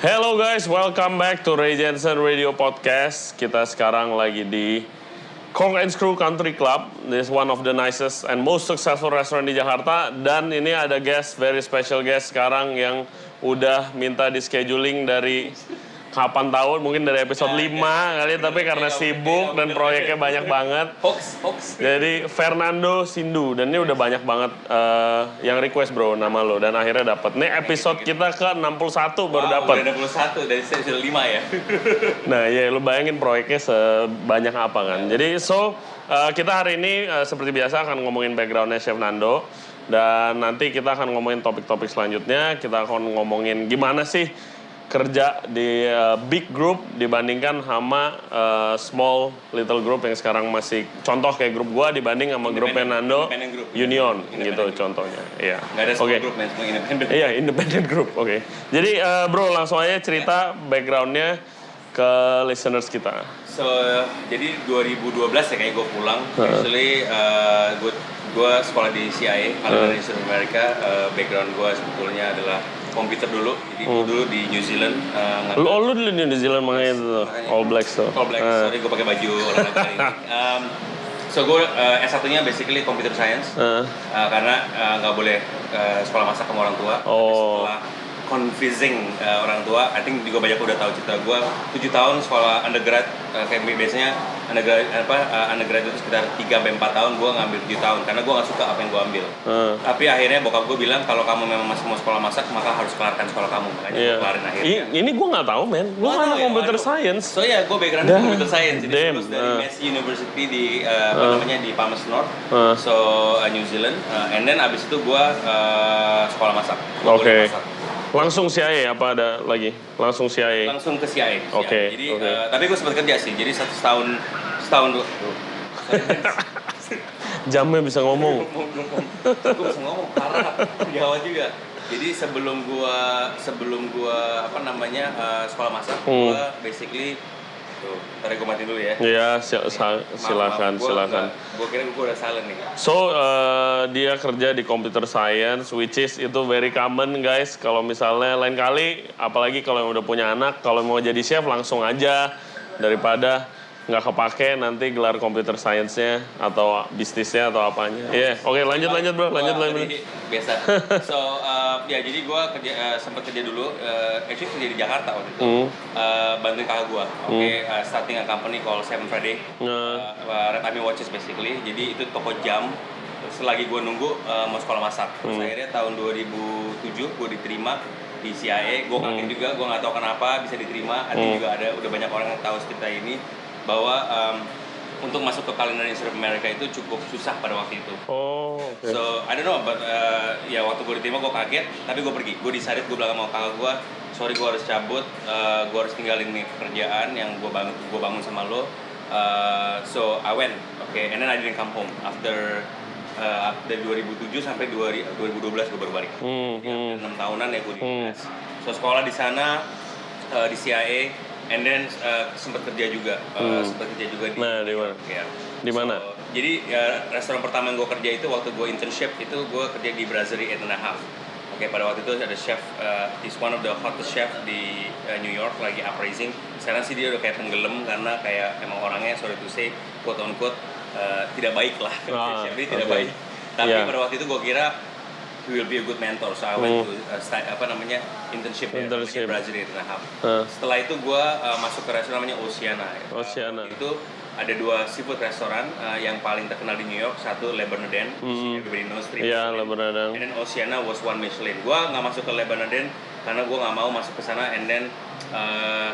Hello guys, welcome back to Ray Jensen Radio Podcast. Kita sekarang lagi di Kong and Screw Country Club. This is one of the nicest and most successful restaurant di Jakarta. Dan ini ada guest, very special guest sekarang yang udah minta di scheduling dari kapan tahun, mungkin dari episode 5 kali, tapi karena sibuk dan proyeknya banyak banget. Hoax. Jadi Fernando Sindu, dan ini udah banyak banget yang request bro nama lo, dan akhirnya dapet. Nih episode kita ke 61 baru dapet. Udah 61 dari episode 5 ya. Nah ya lu bayangin proyeknya sebanyak apa kan. Jadi kita hari ini seperti biasa akan ngomongin backgroundnya Chef Nando. Dan nanti kita akan ngomongin topik-topik selanjutnya. Kita akan ngomongin gimana sih kerja di big group dibandingkan sama small little group yang sekarang masih contoh kayak grup gua dibanding sama grupnya Nando Union gitu contohnya. Iya. Nggak ada small group, semua independent. Iya, independent group. Oke. Jadi bro langsung aja cerita backgroundnya ke listeners kita. So, jadi 2012 ya kayak gue pulang. Actually, gue sekolah di CIA, Culinary Institute of America. Background gue sebetulnya adalah komputer dulu. Jadi gue dulu di New Zealand. Lu dulu di New Zealand makanya itu All Blacks tuh. All Blacks, sorry gue pakai baju olahraga ini. So gue S1-nya basically computer science. Karena nggak boleh sekolah masak sama orang tua. Setelah confusing orang tua, I think juga banyak udah tahu cerita gue 7 tahun sekolah undergrad, kayak biasanya undergrad itu sekitar 3-4 tahun, gue ngambil 7 tahun karena gue gak suka apa yang gue ambil. Tapi akhirnya bokap gue bilang kalau kamu memang masih mau sekolah masak maka harus kelarkan sekolah kamu, makanya gue kelarin akhirnya. Ini gue gak tahu men, gue anak computer science. So ya gue backgroundnya computer science, jadi lulus dari Massey University di di Palmerston North, New Zealand, and then abis itu gue sekolah masak. Oke. Langsung CIA apa ada lagi? Langsung CIA? Langsung ke CIA. Oke. Jadi, tapi gue sempat kerja sih. Jadi setahun dulu. Jamnya bisa ngomong. Gue bisa ngomong, parah. Gawat juga. Jadi sebelum gua sekolah masak, gua basically ntar gue mati dulu ya. Iya, silakan. Gue kira gue udah silent nih. So, dia kerja di computer science, which is itu very common guys. Kalau misalnya lain kali, apalagi kalau yang udah punya anak, kalau mau jadi chef langsung aja. Daripada nggak kepake nanti gelar computer science-nya atau bisnisnya atau apanya. Iya, oke lanjut bro, lanjut. Biasa. So, jadi gue sempat kerja dulu, actually kerja di Jakarta waktu itu, bantuin kakak gue. Starting a company called Seven Friday, Red Army Watches basically. Jadi itu toko jam. Selagi gue nunggu mau sekolah masak. Terus akhirnya tahun 2007 gue diterima di CIA. Gue kaget juga, gue nggak tahu kenapa bisa diterima. Artinya juga udah banyak orang yang tahu cerita ini bahwa untuk masuk ke Culinary Institute of America itu cukup susah pada waktu itu. So I don't know, but ya waktu gue diterima gue kaget, tapi gue pergi. Gue decided, gue bilang sama kakak gue, sorry gue harus cabut, gue harus tinggalin nih pekerjaan yang gue bangun sama lo. So I went, and then I didn't come home after dari 2007 sampai 2012 gue baru balik. 6 tahunan ya gue di US. So sekolah di sana di CIA. And then sempat kerja juga, di. Nah, di mana? Ya. Di mana? So, jadi restoran pertama yang gue kerja itu waktu gue internship itu gue kerja di Brasserie 8.5. Pada waktu itu ada chef, he's one of the hottest chef di New York lagi uprising. Sekarang sih dia udah kayak tenggelam karena kayak emang orangnya sorry to say quote on quote tidak baik lah. Chef ini tidak baik. Tapi pada waktu itu gue kira he will be a good mentor, so I went to internship di Brasserie 8.5. Setelah itu gue masuk ke restoran namanya Oceana. Itu ada 2 seafood restoran yang paling terkenal di New York. Satu Le Bernardin, everybody knows. Le Bernardin. And then Oceana was 1 Michelin. Gue nggak masuk ke Le Bernardin karena gue nggak mau masuk ke sana. And then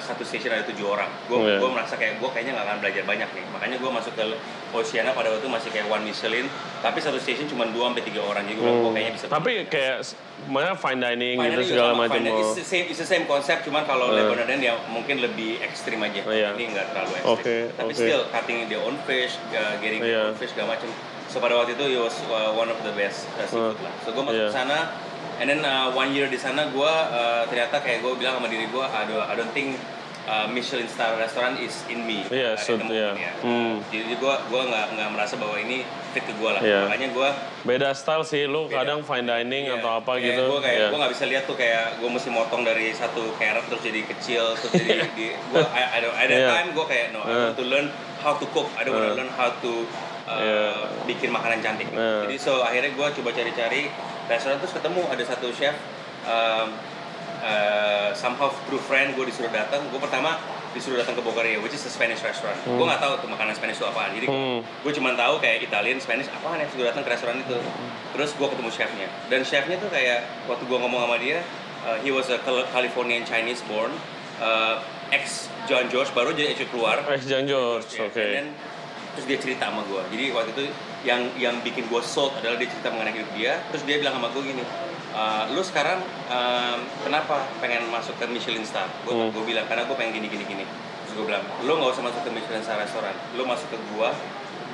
satu station ada 7 orang. Gue merasa kayak gue kayaknya nggak akan belajar banyak nih. Makanya gue masuk ke Oceana pada waktu itu masih kayak 1 Michelin. Tapi satu station cuma 2-3 orang. Jadi gue kayaknya bisa. Tapi kayak mana fine dining gitu segala macam. It's the same concept, cuman kalau Le Bernardin ya mungkin lebih ekstrim aja. Ini nggak terlalu ekstrim. Tapi still cutting their own fish, getting their own fish segala macam. So pada waktu itu it was one of the best seafood lah. So gue masuk ke sana. And then 1 year di sana gue ternyata kayak gue bilang sama diri gue, I don't think Michelin star restaurant is in me. Iya, at the moment, iya. ya. Jadi gue nggak merasa bahwa ini fit ke gue lah. Iya. Makanya gue Beda style sih, lu kadang fine dining atau apa gitu. Gue kayak Iya. gue nggak bisa lihat tuh kayak gue mesti motong dari satu carrot terus jadi kecil terus jadi gue I don't ada Iya. time gue kayak no I want to learn how to cook. I don't want to learn how to bikin makanan cantik. Jadi so akhirnya gue coba cari-cari restoran terus ketemu ada satu chef somehow through friend gue disuruh datang. Gue pertama disuruh datang ke Bocaria, which is a Spanish restaurant. Gue nggak tahu tuh makanan Spanish itu apaan. Jadi gue cuma tahu kayak Italian, Spanish apaan ya. Gue datang ke restoran itu. Terus gue ketemu chefnya. Dan chefnya tuh kayak waktu gue ngomong sama dia, he was a Californian Chinese born, ex John George, baru jadi keluar. Ex John George, Yeah. oke. And then, terus dia cerita sama gue. Jadi waktu itu yang bikin gue sold adalah dia cerita mengenai hidup dia. Terus dia bilang sama gue gini, lu sekarang kenapa pengen masuk ke Michelin Star? Gue bilang karena gue pengen gini. Terus gue bilang, lu nggak usah masuk ke Michelin Star restoran, lu masuk ke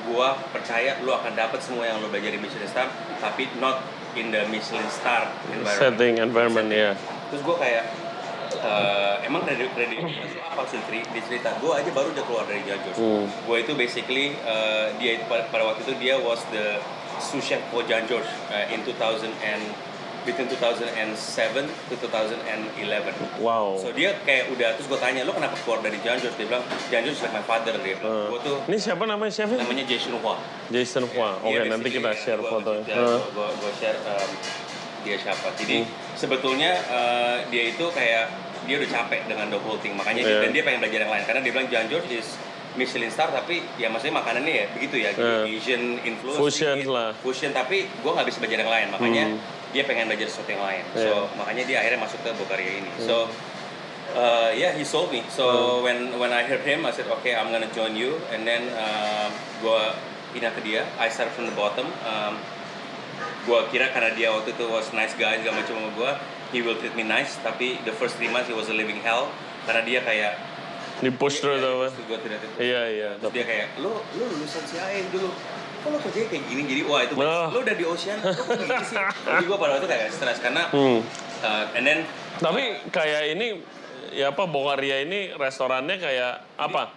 gue percaya lu akan dapat semua yang lu belajar di Michelin Star, tapi not in the Michelin Star environment. Setting environment ya. Terus gue kayak emang kredibilitas lu apa sih? Di cerita gue aja baru udah keluar dari Jajos. Gue itu basically dia itu pada waktu itu dia was the sous chef for Jan George in 2000 and between 2007 to 2011. Wow. So dia kayak udah, terus gue tanya, lo kenapa keluar dari Jan George? Dia bilang, Jan George is like my father. Dia bilang, gue tuh Ini siapa namanya chefnya? namanya Jason Hua. Jason Hua. Oke, nanti kita share fotonya. Gue share dia siapa. Jadi sebetulnya dia itu kayak dia udah capek dengan the whole thing, makanya dan dia pengen belajar yang lain karena dia bilang Jan George is Michelin star tapi ya maksudnya makanannya ya begitu ya, Asian influence, fusion lah. Fusion, tapi gue nggak bisa belajar yang lain, makanya dia pengen belajar sesuatu yang lain. So makanya dia akhirnya masuk ke Bocaria ini. So he sold me. So when I heard him, I said okay, I'm gonna join you. And then gue pindah ke dia. I start from the bottom. Gue kira karena dia waktu itu was nice guy segala macam sama gue, he will treat me nice. Tapi the first 3 months he was a living hell karena dia kayak Di push terus apa? Gue tidak. Iya. Terus dia kayak lo lulusan CIA dulu. Kok lo kerjanya kayak gini? Jadi wah itu lo udah di Ocean, lo kok gini sih? Jadi gue pada waktu itu kayak stres karena and then tapi kayak ini ya apa Bocaria ini restorannya kayak apa?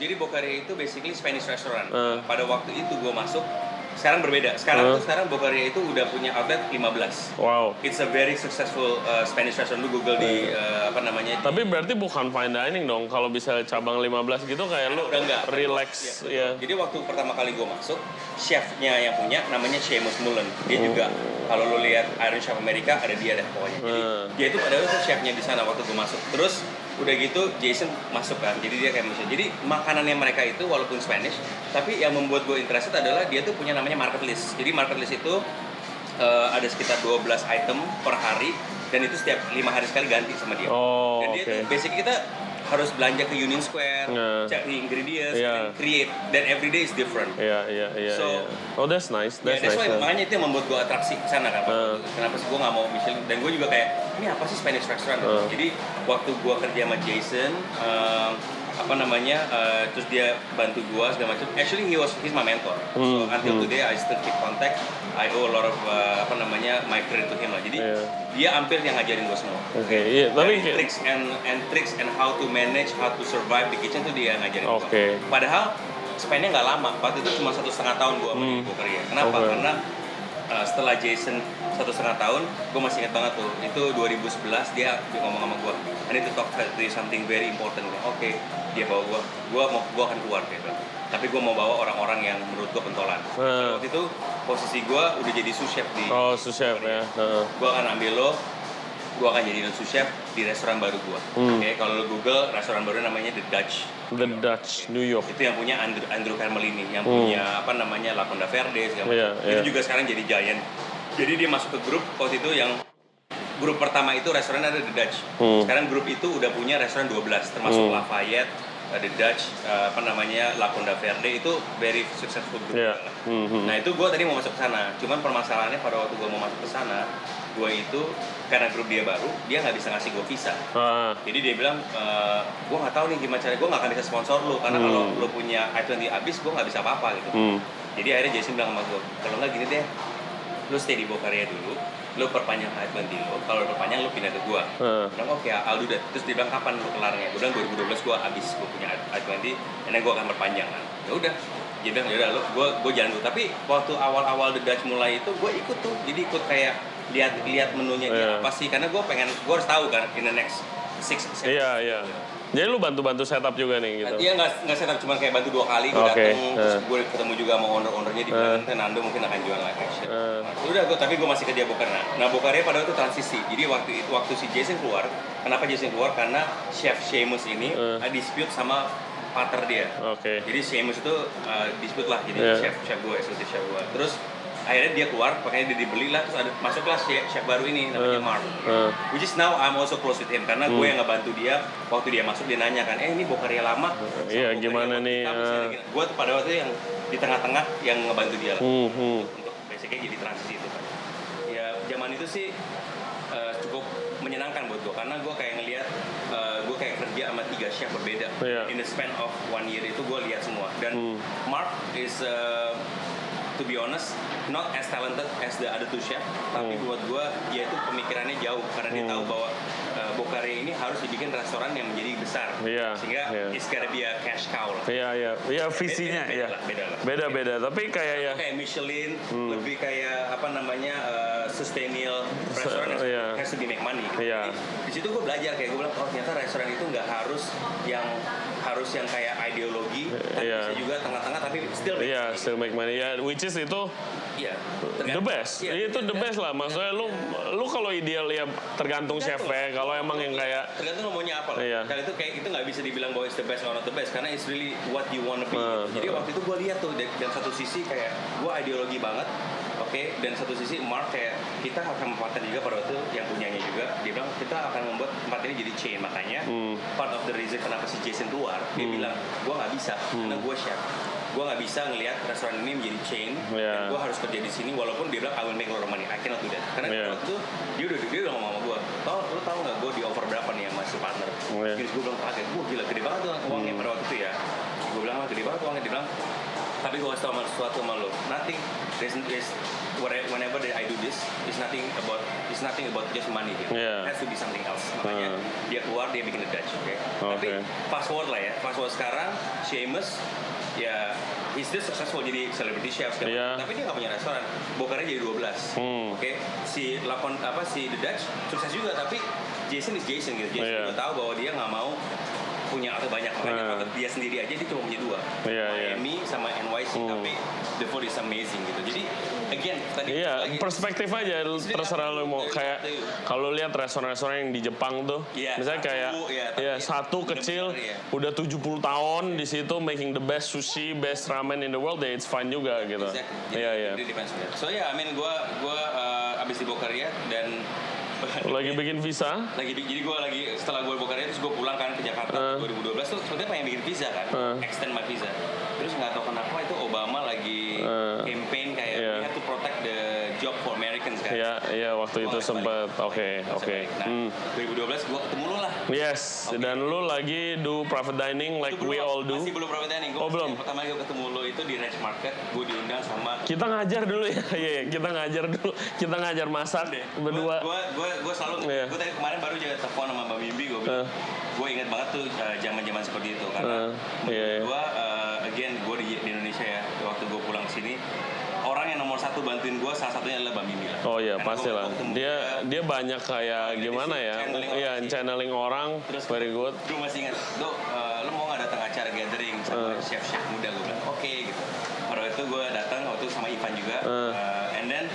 Jadi Bocaria itu basically Spanish restaurant. Pada waktu itu gue masuk, sekarang berbeda. Sekarang Bocaria itu udah punya outlet 15. Wow. It's a very successful Spanish restaurant. Lu Google di apa namanya? Tapi berarti bukan fine dining dong. Kalau bisa cabang 15 gitu kayak lu udah enggak relax ya. Jadi waktu pertama kali gue masuk, chefnya yang punya namanya Seamus Mullen. Dia juga kalau lu lihat Iron Chef Amerika ada dia deh pokoknya. Jadi dia itu padahal itu chefnya di sana waktu gue masuk. Terus udah gitu Jason masuk kan. Jadi dia kayak Michelle. Jadi makanannya mereka itu walaupun Spanish, tapi yang membuat gue interested adalah dia tuh punya namanya market list. Jadi market list itu ada sekitar 12 item per hari dan itu setiap 5 hari sekali ganti sama dia. Dan dia tuh basically kita harus belanja ke Union Square, cari ingredients, and create. Dan every day is different. Iya. So, oh that's nice. That's nice. Why, makanya itu yang membuat gue atraksi ke sana kan. Kenapa sih gue nggak mau Michelin? Dan gue juga kayak ini apa sih Spanish restaurant? Jadi waktu gue kerja sama Jason, terus dia bantu gue segala macam. Actually he's my mentor. So until today I still keep contact. I owe a lot of my credit to him lah. Jadi dia hampir yang ngajarin gue semua. Oke. Tapi tricks and how to manage, how to survive the kitchen tuh dia ngajarin gue. Padahal span-nya nggak lama. Waktu itu cuma 1,5 tahun gue di Bocaria. Kenapa? Karena setelah Jason 1,5 tahun, gue masih ingat banget tuh. Itu 2011 dia ngomong sama gue, I need to talk to you something very important. Oke, dia bawa gue akan keluar gitu. Tapi gue mau bawa orang-orang yang menurut gue pentolan. Waktu itu posisi gue udah jadi sous chef di. Oh, sous chef ya. Gue akan ambil lo, gue akan jadi sous chef di restoran baru gue. Oke, kalau lo Google restoran baru namanya The Dutch. The Dutch, New York. Itu yang punya Andrew Carmelini, yang punya La Conda Verde segala macam. Itu juga sekarang jadi giant. Jadi dia masuk ke grup waktu itu yang grup pertama itu restoran ada The Dutch. Sekarang grup itu udah punya restoran 12 termasuk Lafayette, The Dutch, La Conda Verde itu very successful group. Nah itu gue tadi mau masuk ke sana. Cuman permasalahannya pada waktu gue mau masuk ke sana, gue itu karena grup dia baru, dia nggak bisa ngasih gue visa. Jadi dia bilang, gue nggak tahu nih gimana caranya, gue nggak akan bisa sponsor lu karena kalau lu punya I-20 abis, gue nggak bisa apa-apa gitu. Jadi akhirnya Jason bilang sama gue, kalau nggak gini deh, lu stay di Bocaria dulu, lu perpanjang H20 lo, kalau lu perpanjang lu pindah ke gua. Bilang oke, I'll do that. Terus dia bilang kapan lu kelarnya? Gua bilang 2012 gua habis gua punya H20, dan gua akan perpanjang kan. Ya udah, dia bilang ya udah lu gua jalan dulu. Tapi waktu awal-awal The Dutch mulai itu gua ikut tuh, jadi ikut kayak lihat menunya dia apa sih, karena gua harus tahu kan in the next 6 Iya. Jadi lu bantu setup juga nih gitu? Iya, nggak setup, cuma kayak bantu 2 kali. Gue dateng, terus gue ketemu juga sama owner-ownernya, dibilang Nando mungkin akan jual live action. Udah, tapi gue masih kerja Bokarna. Nah, Bokarnya pada waktu transisi. Jadi waktu si Jason keluar, kenapa Jason keluar? Karena Chef Seamus ini dispute sama partner dia. Jadi Seamus itu dispute lah, jadi chef gue, eksekutif chef gue. Terus akhirnya dia keluar, makanya dia dibeli lah, terus masuklah chef baru ini namanya Mark. Which is now I'm also close with him, karena gue yang ngebantu dia waktu dia masuk. Dia nanya kan, ini Bokaria lama, iya gimana nih? Gue tuh pada waktu yang di tengah-tengah yang ngebantu dia lah untuk basically jadi transisi itu kan. Ya zaman itu sih cukup menyenangkan buat gue, karena gue kayak ngelihat gue kayak kerja sama 3 chef berbeda. In the span of 1 year itu gue lihat semua, dan Mark is to be honest, not as talented as the other 2 chef, tapi buat gue dia itu pemikirannya jauh, karena dia tahu bahwa Bokaria ini harus dibikin restoran yang menjadi besar, sehingga it's gotta be a cash cow lah. Iya visinya beda. Tapi kayak Michelin, lebih kayak apa namanya sustainable restoran yang has to be make money. Gitu. Jadi, di situ gue belajar, kayak gue bilang, oh ternyata restoran itu nggak harus yang kayak ideologi, tapi bisa juga tengah-tengah, tapi still make money. Which is itu the best. Itu the best lah. Maksudnya lu kalau ideal ya tergantung chefnya. Kalau emang yang kayak tergantung lo maunya apa lah. Kalau itu kayak itu nggak bisa dibilang bahwa it's the best or not the best, karena it's really what you wanna be. Jadi waktu itu gue lihat tuh, dan satu sisi kayak gue ideologi banget. Dan satu sisi Mark kayak kita akan mempartner juga pada waktu yang punyanya juga, dia bilang kita akan membuat tempat ini jadi chain. Makanya part of the reason kenapa si Jason keluar, dia bilang gue nggak bisa, karena gue chef, gue nggak bisa ngelihat restoran ini menjadi chain, dan gue harus kerja di sini. Walaupun dia bilang I will make a lot of money, I cannot do that. Karena waktu itu dia udah ngomong sama gue, lu tahu nggak gue di offer berapa nih yang masih partner? Terus gue bilang kaget, gila gede banget tuh uangnya pada waktu itu ya. Gue bilang gede banget uangnya. Dia bilang, tapi gue kasih tau sesuatu sama lo, nothing, whenever I do this, it's nothing about just money. It has to be something else. Makanya dia keluar, dia bikin The Dutch. Tapi fast forward sekarang, Seamus, ya he's still successful jadi celebrity chef tapi dia nggak punya restoran. Bokaria jadi 12. Si The Dutch sukses juga, tapi Jason is Jason gitu. Jason juga tahu bahwa dia nggak mau punya atau banyak, makanya dia sendiri aja dia cuma punya 2, Miami sama NYC, tapi the food is amazing gitu. Jadi again tadi perspektif aja, terserah lo mau kayak kalau lihat restoran-restoran yang di Jepang tuh, misalnya kayak satu kecil udah 70 tahun di situ making the best sushi, best ramen in the world, it's fine juga gitu. So I mean gue abis di Bokaria dan lagi bikin visa. Jadi gue setelah gue Bokaria terus gue pulang kan ke Jakarta 2012 tuh sebenarnya pengen bikin visa kan, extend my visa. Terus nggak tahu kenapa itu Obama lagi campaign kayak we have to protect the job for Americans kan. Iya waktu itu sempet. Oke. Nah 2012 gue ketemu lu lah. Yes. Dan lu lagi do private dining like we all do. Masih belum private dining. Belum. Pertama kali gue ketemu lu itu di Ranch Market, gue diundang sama. Kita ngajar dulu ya. Kita ngajar dulu. Kita ngajar masak berdua. Gue selalu, gue tadi kemarin baru juga telepon sama Mbak Mimbi, gue bilang, gue ingat banget tuh zaman-zaman seperti itu, karena gue, again, gue di Indonesia ya, waktu gue pulang sini, orang yang nomor 1 bantuin gue salah satunya adalah Mbak Mimbi lah. Oh iya, pasti lah. Dia banyak kayak gimana ya, channeling orang, terus very good. Gue masih ingat, lo mau nggak datang acara gathering sama chef-chef muda? Gue bilang, oke gitu. Pada waktu itu gue datang, waktu sama Ivan juga, and then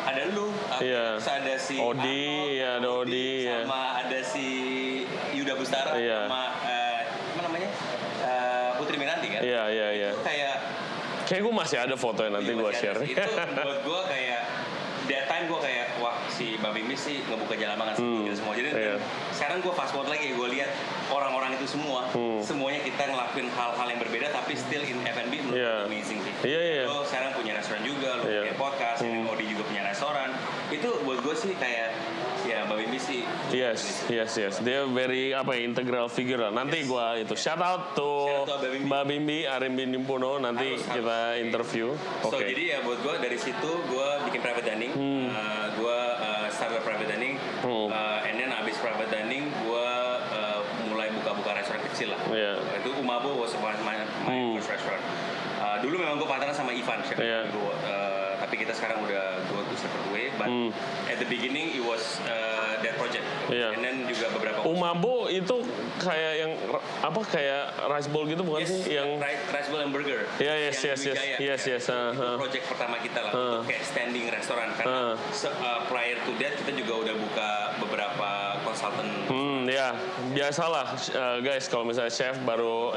ada lu, terus ada si Odi, ada Odi, sama ada si Yuda Bustara, sama apa namanya Putri Miranti kan? Itu kayak gue masih ada fotonya, nanti gue share. Itu buat gue kayak that time gue kayak wah si Mbak Mimi sih ngebuka jalan banget gitu semua. Jadi sekarang gue fast forward lagi, gue lihat orang-orang itu semuanya kita ngelakuin hal-hal yang berbeda tapi still in F&B, menurut amazing sih. Lo sekarang punya restoran juga, lo punya podcast, Odi juga punya restoran. Itu buat gue sih kayak ya Mbak Mimi sih. Yes. Dia very integral figure lah. Nanti gue itu shout out to Mbak Mimi, Arimbi Nimpuno, nanti kita interview. So jadi ya buat gue dari situ gue bikin private dining, gue kecil lah. Iya. Itu Umabo was my first restaurant. Dulu memang gue partneran sama Ivan, chef. Iya. Tapi kita sekarang udah go to separate way. But at the beginning it was that project. Iya. And then juga beberapa. Umabo itu kayak yang apa kayak rice bowl gitu bukan sih? Yang rice bowl and burger. Iya, yes. Itu project pertama kita lah untuk kayak standing restoran karena prior to that kita juga udah buka beberapa konsultan. Ya biasalah guys, kalau misalnya chef baru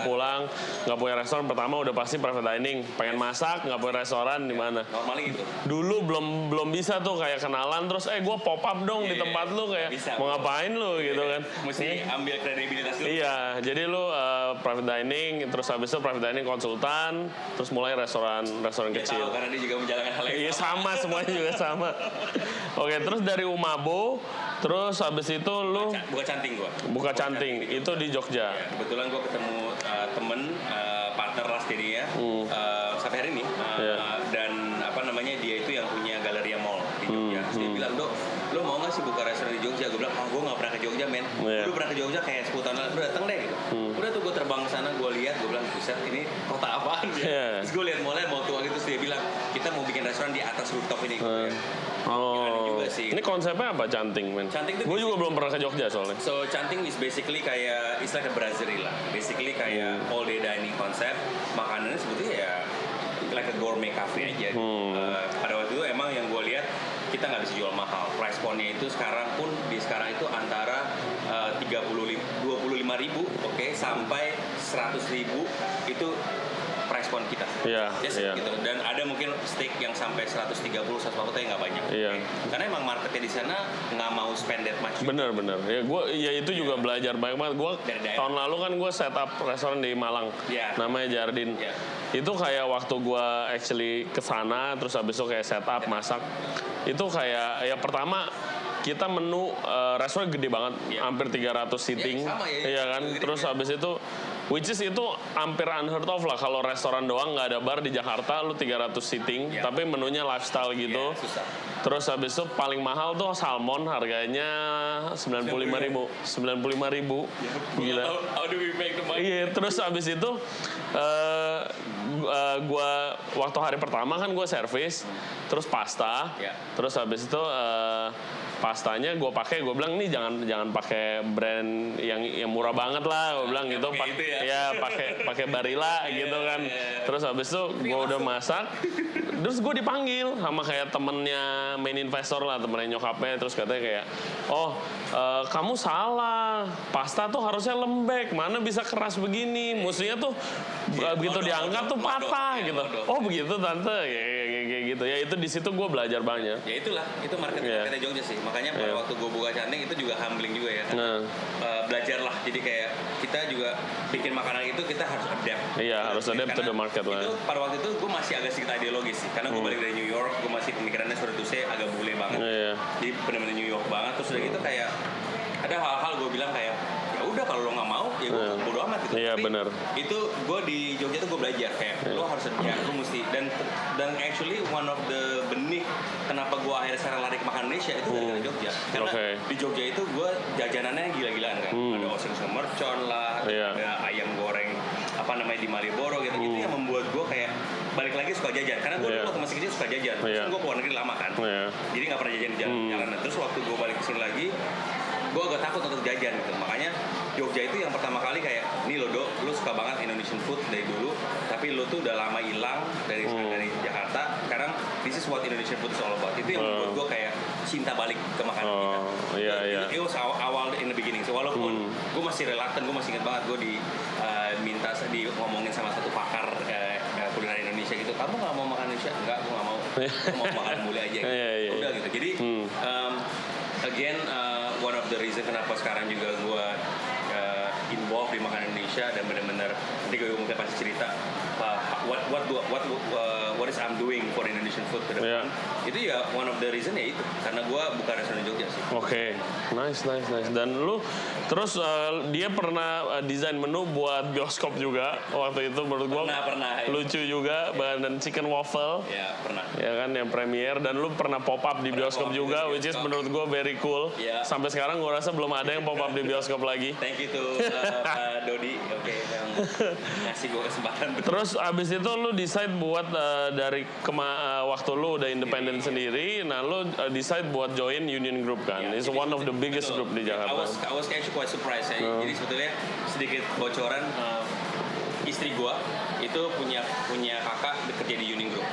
pulang nggak punya restoran, pertama udah pasti private dining, pengen masak nggak punya restoran di mana. Normalnya gitu. Dulu belum bisa tuh kayak kenalan terus gue pop up dong di tempat lu kayak bisa, mau ngapain lu gitu kan. Mesti ambil kredibilitas dulu. Iya, jadi lu private dining, terus habis itu private dining konsultan, terus mulai restoran kecil. Tahu, karena dia juga menjalankan hal yang sama, semuanya juga sama. Oke, terus dari Umabo, terus habis itu lu buka canting itu di Jogja. Ya, kebetulan gue ketemu temen partner lah jadinya sampai hari ini dan apa namanya dia itu yang punya Galleria Mall di Jogja. Dia bilang, "Dok, lo mau nggak sih buka restoran di Jogja?" Gue bilang, gue nggak pernah ke Jogja, men. Gue pernah ke Jogja kayak 10 tahun lalu, udah datang deh gitu. Udah tuh gue terbang ke sana, gue lihat, gue bilang, buset, ini kota apaan ya? Terus gue lihat mallnya mau tua gitu, terus dia bilang, kita mau bikin restoran di atas rooftop ini. Juga sih. Ini konsepnya apa Canting, men? Canting tuh gue juga belum pernah ke Jogja soalnya. So Canting is basically kayak istilah ke brasserie lah. Basically kayak all day dining konsep. Makanannya sebetulnya ya like a gourmet cafe aja. Pada waktu itu emang yang gue lihat kita nggak bisa jual mahal. Price point-nya itu sekarang itu antara 25.000 sampai 100.000 itu price point kita. Gitu. Dan ada mungkin steak yang sampai 130, 140 tapi nggak banyak. Karena emang marketnya di sana nggak mau spend that much. Bener. Ya itu juga belajar banyak banget. Gue tahun lalu kan gue setup restoran di Malang, namanya Jardin. Itu kayak waktu gue actually kesana, terus habis itu kayak setup masak. Itu kayak ya pertama kita menu restoran gede banget, hampir 300 seating, iya kan. Terus habis itu, which is itu hampir unheard of lah kalau restoran doang nggak ada bar di Jakarta, lu 300 seating, tapi menunya lifestyle gitu. Terus habis itu paling mahal tuh salmon, harganya 95.000, 95.000, gila. How do we make the money? Iya, terus habis itu gua waktu hari pertama kan gue servis, terus pasta, terus habis itu pastanya gue bilang nih jangan pakai brand yang murah banget lah, gue bilang gitu, pakai Barilla gitu kan. Terus habis itu gue udah masak, terus gue dipanggil sama kayak temennya main investor lah, temennya nyokapnya, terus katanya kayak, kamu salah, pasta tuh harusnya lembek, mana bisa keras begini, musuhnya tuh begitu diangkat tuh patah gitu. Oh begitu tante, kayak gitu ya. Itu di situ gue belajar banyak. Ya itulah, itu marketing Jogja sih. Makanya pada waktu gue buka Canting itu juga humbling juga ya. Belajar lah. Jadi kayak kita juga bikin makanan itu kita harus adapt. Iya, harus adapt to the market lah. Itu pada waktu itu gue masih agak sedikit ideologis sih. Karena gue balik dari New York, gue masih pemikirannya sorry to say agak bule banget. Jadi benar-benar New York banget. Terus udah gitu kayak ada hal-hal gue bilang kayak ya udah kalau lo nggak mau ya gue bodo amat gitu. Iya benar. Itu gue di Jogja tuh gue belajar kayak lo harus lo mesti dan actually one of the benih kenapa gue akhirnya sekarang lari ke makan Indonesia itu dari Jogja. Karena di Jogja itu gue jajanannya gila-gilaan kan. Ada oseng mercon lah, ada ayam goreng apa namanya di Malioboro gitu yang membuat gue kayak balik lagi suka jajan. Karena gue dulu waktu masih kecil suka jajan. Terus gue ke luar negeri lama kan. Jadi nggak pernah jajan di jalanan. Terus waktu gue balik ke sini lagi gue agak takut untuk jajan gitu. Makanya Jogja itu yang pertama kali kayak nih lo Dok, lo suka banget Indonesian food dari dulu, tapi lo tuh udah lama hilang dari Jakarta. Sekarang this is what Indonesian food is all about. Itu yang membuat gue kayak cinta balik ke makanan kita. Itu awal in the beginning. So, walaupun gue masih reluctant, gue masih inget banget gue diminta ngomongin sama satu pakar kuliner Indonesia gitu. Kamu nggak mau makan Indonesia? Enggak, gue nggak mau. Gue mau makan bule aja. Gitu. Udah gitu. Jadi again one of the reason kenapa sekarang juga gue involved di makanan Indonesia dan benar-benar nanti gue mungkin pasti cerita what is I'm doing for Indonesian food ke depan. Itu ya one of the reason ya itu karena gue buka restoran di Jogja sih. Nice. Dan lu terus dia pernah desain menu buat bioskop juga waktu itu, menurut gue pernah lucu juga. Dan chicken waffle pernah ya kan yang premier, dan lu pernah pop up di bioskop juga, which is menurut gue very cool. Sampai sekarang gue rasa belum ada yang pop up di bioskop lagi. Thank you to Pak Dodi, oke, yang ngasih gue kesempatan. Terus abis itu lu decide buat dari waktu lu udah independen sendiri, nah lu decide buat join Union Group kan? Ya, It's jadi one of the biggest betul. group di Jakarta. I was actually quite surprised ya. Jadi sebetulnya sedikit bocoran, istri gua itu punya kakak kerja di Union Group,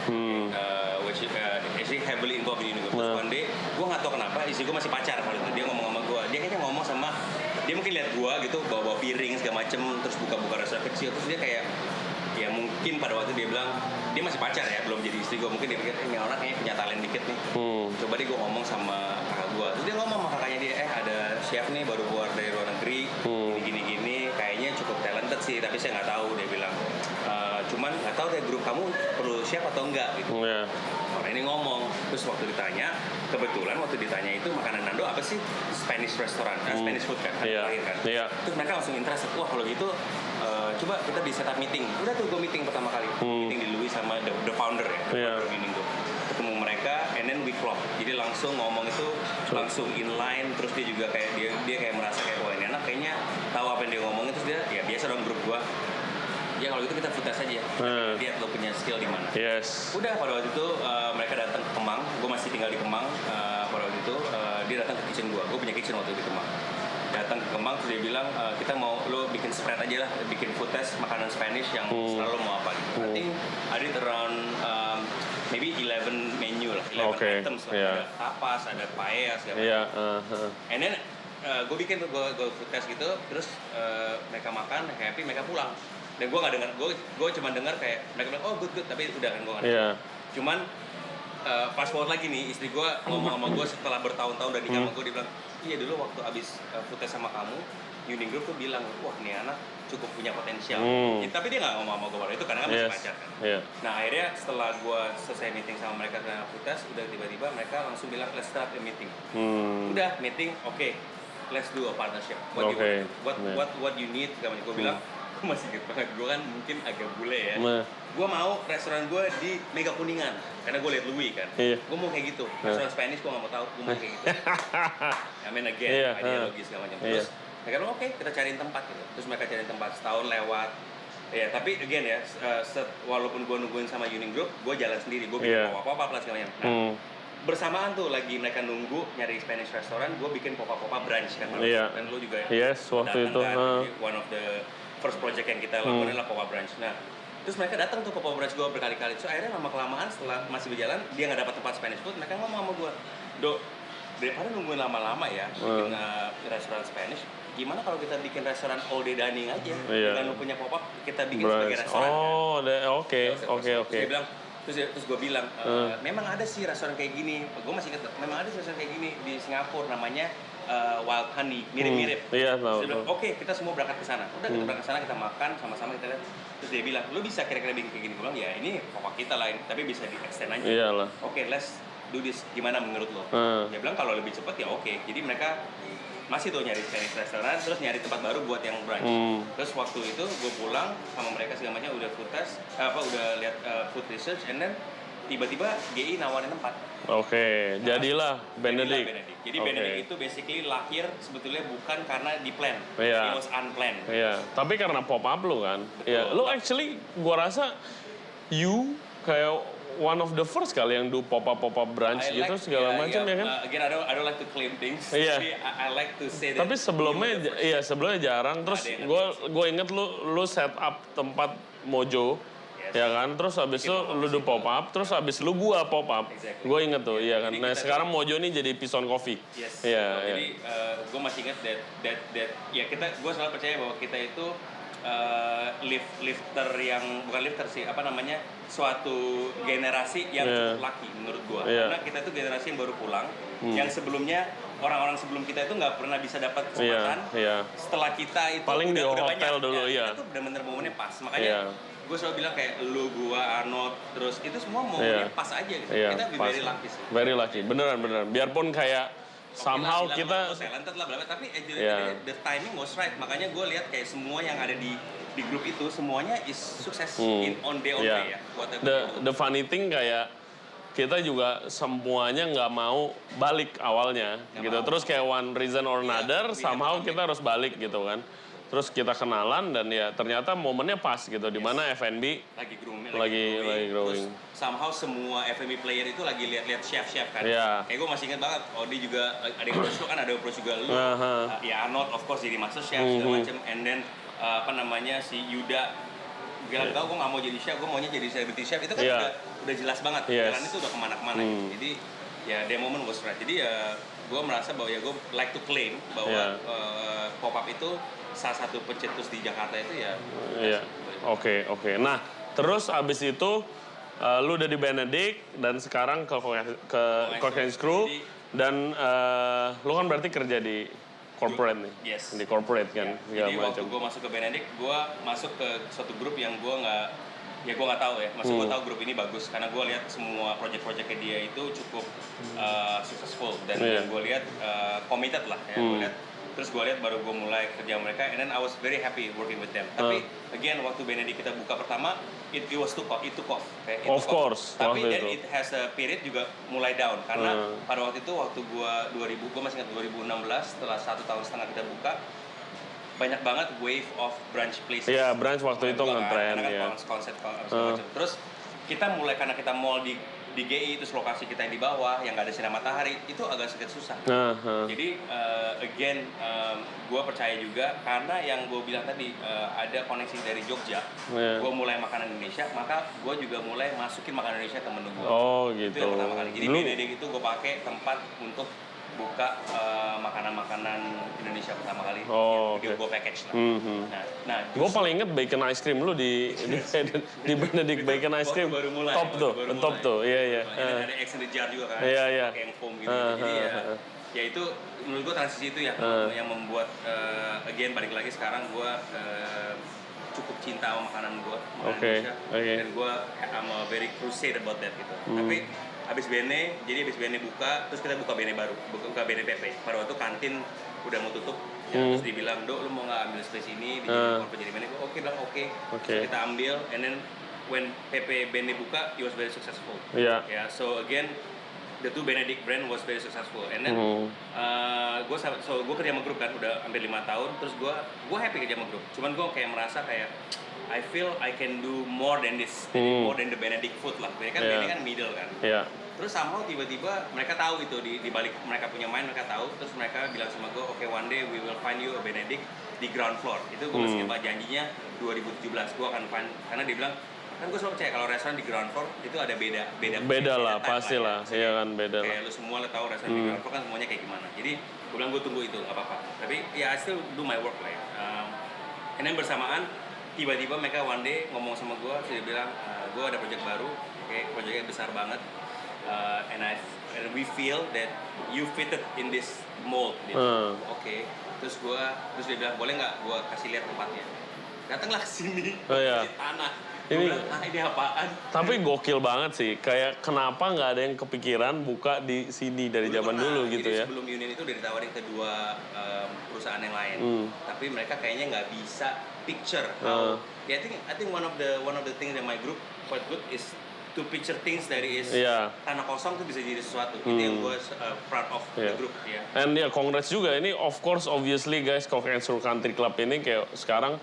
which actually heavily involved in Union Group. Terus one day, gua nggak tahu kenapa istri gua masih pacar kalau itu. Dia ngomong sama gua, dia kayaknya ngomong sama, dia mungkin lihat gua gitu bawa piring segala macem, terus buka restoran kecil, terus dia kayak ya mungkin pada waktu dia bilang dia masih pacar ya, belum jadi istri gue, mungkin dia pikir ini orang kayaknya punya talent dikit nih. Coba deh gue ngomong sama kakak gue, terus dia ngomong sama kakaknya dia, ada chef nih baru keluar dari luar negeri, gini kayaknya cukup talented sih, tapi saya nggak tahu. Dia bilang cuman nggak tahu deh grup kamu perlu chef atau enggak gitu. Orang ini ngomong, terus waktu ditanya, kebetulan waktu ditanya itu makanan Nando apa sih? Spanish restaurant, Spanish food kan, terakhir kan. Terus mereka langsung interest, wah kalau gitu coba kita di setup meeting. Udah tuh gue meeting pertama kali, meeting di Louis sama the founder ya, the founder tuh. Ketemu mereka, and then we klop. Jadi langsung ngomong itu langsung inline, terus dia juga kayak dia kayak merasa kayak wah ini anak kayaknya tahu apa yang dia ngomongin, terus dia ya biasa dong grup gua. Ya kalau gitu kita food test aja, lihat lo punya skill di mana. Udah pada waktu itu mereka datang ke Kemang, gue masih tinggal di Kemang. Pada waktu itu dia datang ke kitchen gue punya kitchen waktu di Kemang. Datang ke Kemang terus dia bilang kita mau lo bikin spread aja lah, bikin food test makanan Spanish yang selalu mau apa gitu. I think I did around maybe 11 menu lah, 11 items lah. Ada tapas, ada paella segala macam. And then gue bikin tuh gue food test gitu, terus mereka makan, happy, mereka pulang. Dan gue nggak dengar, gue cuma dengar kayak mereka bilang oh good, tapi udah kan gue nggak dengar. Cuman fast forward lagi nih, istri gue ngomong sama gue setelah bertahun-tahun dari nikah sama gue, dia bilang iya dulu waktu abis food test sama kamu, Union Group tuh bilang wah nih anak cukup punya potensial. Tapi dia nggak ngomong sama gue waktu itu karena kan masih pacar kan. Nah akhirnya setelah gue selesai meeting sama mereka tentang food test, udah tiba-tiba mereka langsung bilang let's start a meeting. Udah meeting, oke, let's do a partnership. What you need? Gue bilang masih inget banget, gue kan mungkin agak bule ya. Gue mau restoran gue di Mega Kuningan, karena gue liat Louis kan. Gue mau kayak gitu, restoran Spanish gue gak mau tahu, gue mau kayak gitu. I mean again, ideologis segala macam. Terus mereka bilang oke, kita cariin tempat gitu. Terus mereka cariin tempat, setahun lewat. Ya tapi again ya, walaupun gue nungguin sama Union Group, gue jalan sendiri, gue bikin pop-up lah segala macam. Nah, bersamaan tuh lagi mereka nunggu nyari Spanish restoran, gue bikin pop-up brunch kan. Dan lo juga waktu itu kan, one of the first project yang kita lakukan adalah pop-up brunch. Nah, terus mereka datang tuh ke pop-up brunch gue berkali-kali. So akhirnya lama-kelamaan setelah masih berjalan, dia nggak dapat tempat Spanish food, mereka ngomong sama gue, Dok, daripada nungguin lama-lama ya bikin restoran Spanish, gimana kalau kita bikin restoran all day dining aja? Dengan lu punya pop-up, kita bikin sebagai restoran. Terus gue bilang, memang ada sih restoran kayak gini. Gue masih ingat, memang ada sih restoran kayak gini di Singapura, namanya Wild Honey, mirip-mirip. Terus dia bilang, oke, kita semua berangkat ke sana. Udah kita berangkat ke sana, kita makan sama-sama, kita lihat. Terus dia bilang, lu bisa kira-kira bikin kayak gini? Gue bilang, ya ini pokok kita lain, tapi bisa di extend aja. Oke, let's do this. Gimana menurut lo? Dia bilang kalau lebih cepat ya oke. Jadi mereka masih tuh nyari Spanish restoran, terus nyari tempat baru buat yang brunch. Terus waktu itu gue pulang sama mereka segala macam, udah food test, udah lihat food research, and then tiba-tiba GI nawarin tempat. Jadilah Benedict. Jadi Benedict itu basically lahir sebetulnya bukan karena di plan, it was unplanned. Tapi karena pop up lu kan. Lu actually gua rasa you kayak one of the first kali yang do pop up brunch gitu segala macam ya kan. Again, I don't like to claim things. Tapi I like to say that. Tapi sebelumnya jarang. Terus gue inget lu set up tempat Mojo. Ya kan, terus abis itu lu do pop up, terus abis lu gua pop up, gue inget tuh, iya kan. Nah sekarang Mojo nih jadi Pison Coffee. Jadi gue masih inget that ya gue selalu percaya bahwa kita itu lifter yang bukan lifter sih, suatu generasi yang cukup lucky menurut gue. Karena kita itu generasi yang baru pulang, yang sebelumnya orang-orang sebelum kita itu nggak pernah bisa dapat kesempatan. Setelah kita itu paling udah hotel banyak, dulu kita tuh benar-benar momennya pas. Makanya gue selalu bilang kayak lu, gua, Arnold, terus itu semua momennya pas aja gitu. Kita very lucky sih. Very lucky, beneran. Biarpun kayak somehow kita talented lah, tapi the timing was right. Makanya gue lihat kayak semua yang ada di grup itu semuanya is sukses on day ya. The funny thing kayak kita juga semuanya nggak mau balik awalnya gitu. Terus kayak one reason or another somehow kita harus balik gitu kan. terus kita kenalan dan ya ternyata momennya pas gitu, di mana F&B lagi growing. growing. Terus somehow semua F&B player itu lagi lihat-lihat chef kan. Iya. Kayak gue masih inget banget, Odi juga ada yang approach lu kan, ada approach juga lu. Ya Arnold of course jadi master chef segala macam, and then si Yuda bilang gue nggak mau jadi chef, gue maunya jadi celebrity chef. Itu kan udah jelas banget, jalan itu udah kemana-kemana gitu. Jadi ya the moment was right. Jadi ya gue merasa bahwa ya gue like to claim bahwa pop-up itu salah satu pencetus di Jakarta itu ya. Oke. Nah, terus abis itu lu udah di Benedict dan sekarang ke Corkins Crew dan lu kan berarti kerja di corporate nih. Yes. Di corporate kan. Jadi waktu gue masuk ke Benedict, gue masuk ke suatu grup yang gue nggak tahu ya. Maksud gue tahu grup ini bagus karena gue lihat semua project-projectnya dia itu cukup successful dan gue lihat committed lah ya. Terus gue lihat baru gue mulai kerja mereka, and then I was very happy working with them. Tapi again waktu Benedict kita buka pertama, it took off. Okay? Of course. Tapi then it has a period juga mulai down karena pada waktu itu gue masih ingat 2016 setelah 1,5 tahun kita buka, banyak banget wave of brunch places. Iya, brunch waktu itu ngetren ya. Konsep macam. Terus kita mulai karena kita mall di GI, terus lokasi kita yang di bawah yang nggak ada sinar matahari, itu agak sedikit susah. Jadi again gue percaya juga karena yang gue bilang tadi ada koneksi dari Jogja. Gue mulai makanan Indonesia, maka gue juga mulai masukin makanan Indonesia ke menu gue. Oh gitu. Itu yang pertama kali. Jadi Benedict itu gue pakai tempat untuk buka makanan-makanan Indonesia pertama kali. Gue package lah. Nah, gue paling inget bacon ice cream lu di Benedict bacon ice cream. Baru mulai. Top tuh. Iya. Ada X in the jar juga kan. Iya. Pakai yang foam gitu. Jadi ya itu menurut gue transisi itu ya yang membuat again balik lagi sekarang gue cukup cinta sama makanan Indonesia. Dan gue I'm a very crusade about that gitu. Tapi abis Bene buka, terus kita buka Bene baru, buka Bene PP. Pada waktu kantin udah mau tutup, terus dibilang, "Dok, lu mau nggak ambil space ini, dijadiin corporate jadi Bene?" Oke. Terus kita ambil, and then when PP Bene buka, it was very successful. So again, the two Benedict brand was very successful, and then gue kerja sama grup kan udah hampir 5 tahun, terus gue happy kerja sama grup. Cuman gue kayak merasa kayak I feel I can do more than this, more than the Benedict food lah. Bene kan middle kan. Terus somehow tiba-tiba mereka tahu itu di balik mereka punya main, mereka tahu. Terus mereka bilang sama gue, "Okay, one day we will find you a Benedict di ground floor." Itu gue masih ingat janjinya 2017 gue akan find, karena dia bilang kan gue selalu percaya kalau restoran di ground floor itu ada beda lah pasti lah. Iya kan beda lah. Kayak lu semua tahu restoran di ground floor kan semuanya kayak gimana. Jadi gue bilang gue tunggu itu nggak apa-apa. Tapi ya I still do my work lah ya. And then bersamaan tiba-tiba mereka one day ngomong sama gue, dia bilang gue ada project baru, projectnya besar banget, and we feel that you fitted in this mold. Terus dia bilang boleh nggak gue kasih lihat tempatnya, datanglah ke sini, tanah. Ini apaan? Tapi gokil banget sih, kayak kenapa nggak ada yang kepikiran buka di sini dari zaman dulu gitu ya? Sebelum Union itu udah ditawarin ke 2 perusahaan yang lain, tapi mereka kayaknya nggak bisa picture how. I think one of the things that my group quite good is to picture things dari tanah kosong tuh bisa jadi sesuatu. Itu yang gue proud of the group ya. And congrats juga ini, of course obviously guys, Corkins Country Club ini kayak sekarang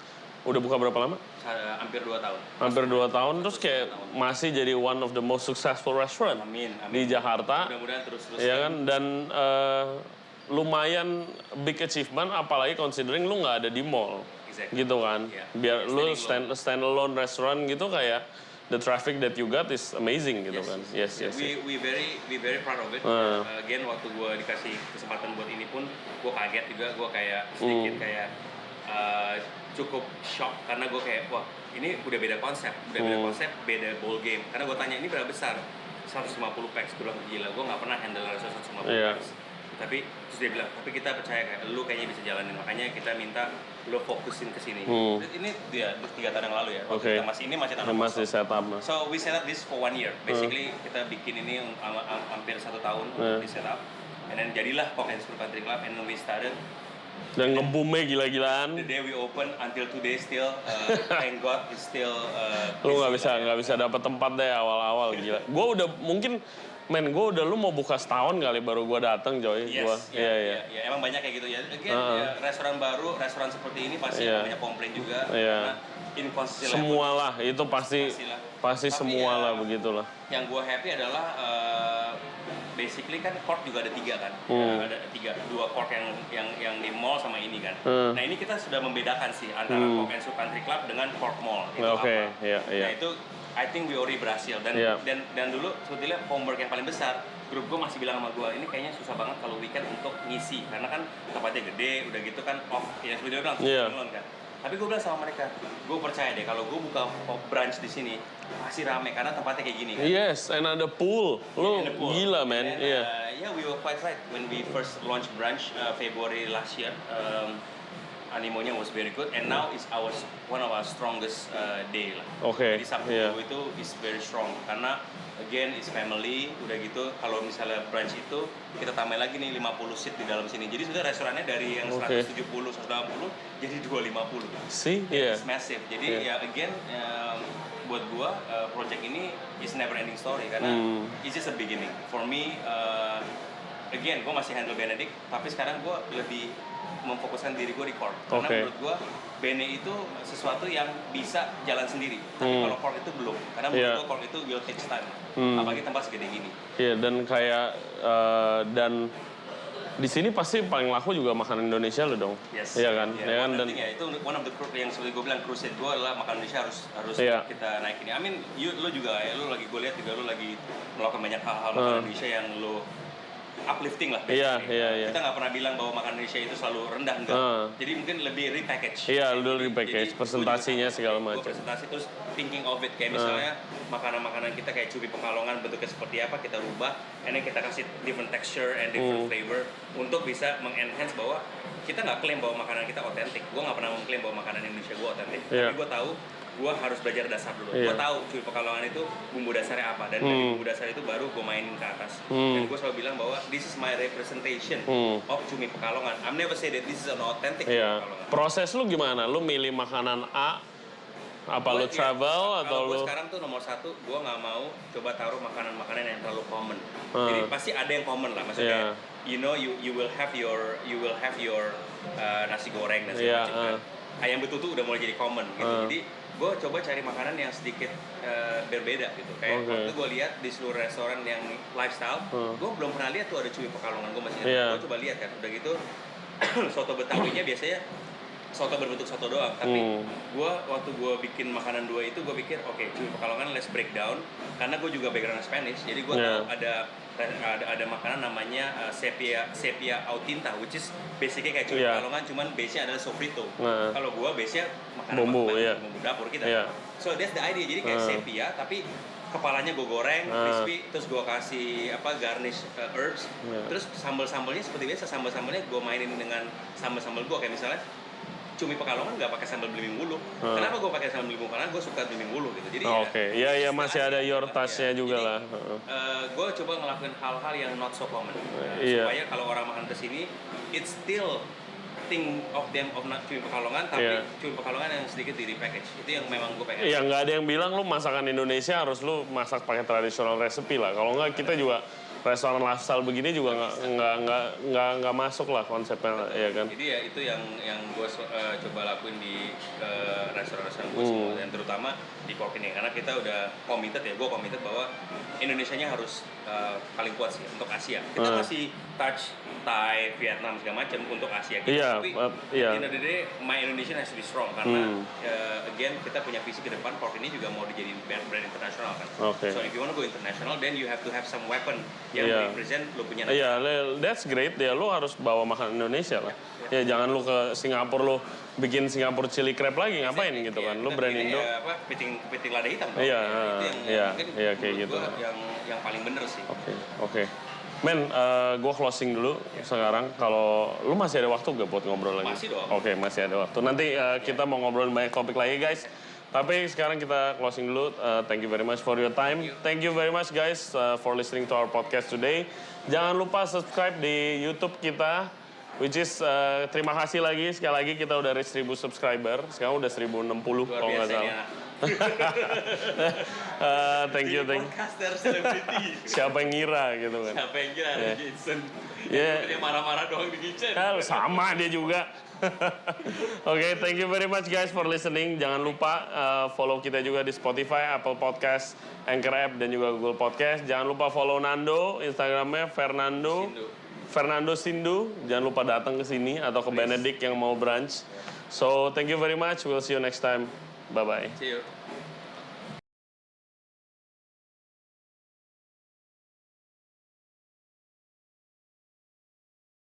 udah buka berapa lama? Hampir 2 tahun. Hampir 2 tahun, terus kayak masih jadi one of the most successful restaurant di Jakarta. Mudah-mudahan terus. Iya kan, dan lumayan big achievement, apalagi considering lu nggak ada di mall, gitu kan. Biar lu stand alone restaurant gitu, kayak the traffic that you got is amazing gitu kan. Yes. We very proud of it. Again waktu gue dikasih kesempatan buat ini pun, gue kaget juga, gue kayak sedikit kayak cukup shock karena gue kayak wah ini udah beda konsep, beda ball game. Karena gue tanya ini berapa besar, 150 packs, gue bilang gila, gue nggak pernah handle restoran 150 packs. Tapi terus dia bilang, tapi kita percaya kayak lu kayaknya bisa jalanin, makanya kita minta lu fokusin ke sini. Ini dia 3 tahun yang lalu ya. Kita masih tahun masih setup. So we set up this for 1 year. Basically kita bikin ini hampir 1 tahun di setup. And then jadilah Corkins Country Club, and then we started. Dan nge-boomnya gila-gilaan. The day we open until today still, thank God it's still. Lu nggak bisa dapat tempat deh awal-awal gila. Gue udah mungkin Men, lu mau buka setahun kali baru gue dateng, Joy. Yes, ya, emang banyak kayak gitu ya. Again, ya, restoran baru, restoran seperti ini pasti banyak komplain juga karena inconsistency. Semua lah, itu pasti semua lah begitulah. Yang gue happy adalah basically kan court juga ada 3 kan, ada 2 court yang di mall sama ini kan. Nah ini kita sudah membedakan sih antara Coke and Soup Country Club dengan court mall. Oke, Nah itu I think we already berhasil dan dulu sebetulnya homework yang paling besar. Grup gue masih bilang sama gue, ini kayaknya susah banget kalau weekend untuk ngisi karena kan tempatnya gede, udah gitu kan off, ya seperti dia bilang kan. Tapi gue bilang sama mereka, gue percaya deh kalau gue buka brunch di sini pasti rame karena tempatnya kayak gini kan. Yes, and ada pool. Lu gila, man. Yeah, we were quite right when we first launched brunch February last year. Animonya was very good and now is one of our strongest day lah. Jadi Sabtu itu is very strong karena again is family, udah gitu kalau misalnya brunch itu kita tambah lagi nih 50 seat di dalam sini. Jadi sudah restorannya dari yang 170, 180 jadi 250. It's massive. Jadi ya again buat gua project ini is never ending story karena it's just a beginning. For me again gua masih handle Benedict tapi sekarang gua lebih memfokuskan diri gue di Cork karena menurut gue Bene itu sesuatu yang bisa jalan sendiri tapi kalau Cork itu belum karena menurut gue Cork itu will take time apalagi tempat segede gini. Dan kayak dan di sini pasti paling laku juga makanan Indonesia lo dong. Iya kan? Dan itu one of the yang seperti gue bilang crusade gue adalah makanan Indonesia harus kita naikin. I mean lu juga ya, lu lagi gue lihat juga lu lagi melakukan banyak hal-hal makanan Indonesia yang lu uplifting lah. Kita nggak pernah bilang bahwa makanan Indonesia itu selalu rendah enggak. Jadi mungkin lebih repackage. Lu repackage, presentasinya segala macam. Presentasi terus thinking of it kayak misalnya makanan-makanan kita kayak cumi Pekalongan bentuknya seperti apa kita rubah, and then kita kasih different texture and different flavor untuk bisa mengenhance bahwa kita nggak klaim bahwa makanan kita otentik. Gue nggak pernah mengklaim bahwa makanan Indonesia gue otentik. Tapi gue tahu gue harus belajar dasar dulu. Gue tahu cumi Pekalongan itu bumbu dasarnya apa dan dari bumbu dasar itu baru gue mainin ke atas. Dan gue selalu bilang bahwa this is my representation of cumi Pekalongan. I'm never say that this is an authentic cumi Pekalongan. Proses lu gimana? Lu milih makanan A apa lu travel atau lu? Sekarang tuh nomor 1 gue nggak mau coba taruh makanan-makanan yang terlalu common. Jadi pasti ada yang common lah maksudnya. You know you will have your nasi goreng dan segala macam kan. Ayam betutu udah mulai jadi common gitu. Jadi gue coba cari makanan yang sedikit berbeda gitu. Kayak waktu gue lihat di seluruh restoran yang lifestyle, gue belum pernah lihat tuh ada cumi Pekalongan. Gue masih ingat. Gue coba lihat kan. Udah gitu soto Betawinya biasanya soto berbentuk soto doang. Tapi gue waktu gue bikin makanan 2 itu gue pikir cumi Pekalongan let's break down karena gue juga background Spanish. Jadi gue tahu ada makanan namanya sepia au tinta, which is basically kayak cumi Pekalongan, cuman base-nya adalah sofrito. Kalau gua base-nya makanan bumbu dapur kita. So that's the idea. Jadi kayak sepia, tapi kepalanya gue goreng, crispy, terus gue kasih garnish herbs, terus sambal-sambalnya seperti biasa, sambal-sambalnya gue mainin dengan sambal-sambal gue kayak misalnya cumi Pekalongan nggak pakai sambal belimbing wuluh. Kenapa gue pakai sambal belimbing? Karena gue suka belimbing wuluh gitu. Jadi masih ada your touch-nya juga lah. Gue coba ngelakuin hal-hal yang not so common supaya kalau orang makan kesini, it's still think of them of not cumi Pekalongan tapi cumi Pekalongan yang sedikit di repackage. Itu yang memang gue pengen. Iya, nggak ada yang bilang lu masakan Indonesia harus lu masak pakai tradisional recipe lah. Kalau nggak kita juga restoran lifestyle begini juga nggak masuk lah konsepnya. Ya kan. Jadi ya itu yang gue coba lakuin di restoran-restoran gue semua dan terutama di Cork ini karena kita udah committed gue committed bahwa Indonesianya harus paling kuat sih untuk Asia. Kita masih touch Thai, Vietnam segala macam untuk Asia gitu. Tapi di end of the day, my Indonesian has to be strong karena again kita punya visi ke depan. Cork ini juga mau dijadiin brand internasional kan. So if you want to go international, then you have to have some weapon yang represent lo punya negara. That's great. Ya lo harus bawa makanan Indonesia lah. Ya jangan lo ke Singapura lo bikin Singapura chili crab lagi ngapain gitu kan. Lo brand Indo. Kepiting lada hitam. Iya kayak gitu. Yang paling bener sih. Oke. Men, gue closing dulu sekarang. Kalau lu masih ada waktu gak buat ngobrol lagi? Masih dong. Oke, masih ada waktu. Nanti kita mau ngobrolin banyak topik lagi, guys. Tapi sekarang kita closing dulu. Thank you very much for your time. Thank you very much, guys, for listening to our podcast today. Jangan lupa subscribe di YouTube kita. Which is terima kasih lagi sekali lagi kita udah reach 1000 subscriber. Sekarang udah 1060 kalau nggak salah. Thank you. Podcaster selebriti. Siapa yang ngira gitu kan? Siapa yang kira ada Jason? Dia marah-marah doang di kitchen. Sama dia juga. Oke, thank you very much guys for listening. Jangan lupa follow kita juga di Spotify, Apple Podcast, Anchor App, dan juga Google Podcast. Jangan lupa follow Nando, Instagramnya Fernando Sindu. Jangan lupa datang ke sini atau ke Benedict yang mau brunch. So, thank you very much. We'll see you next time. Bye-bye. See you.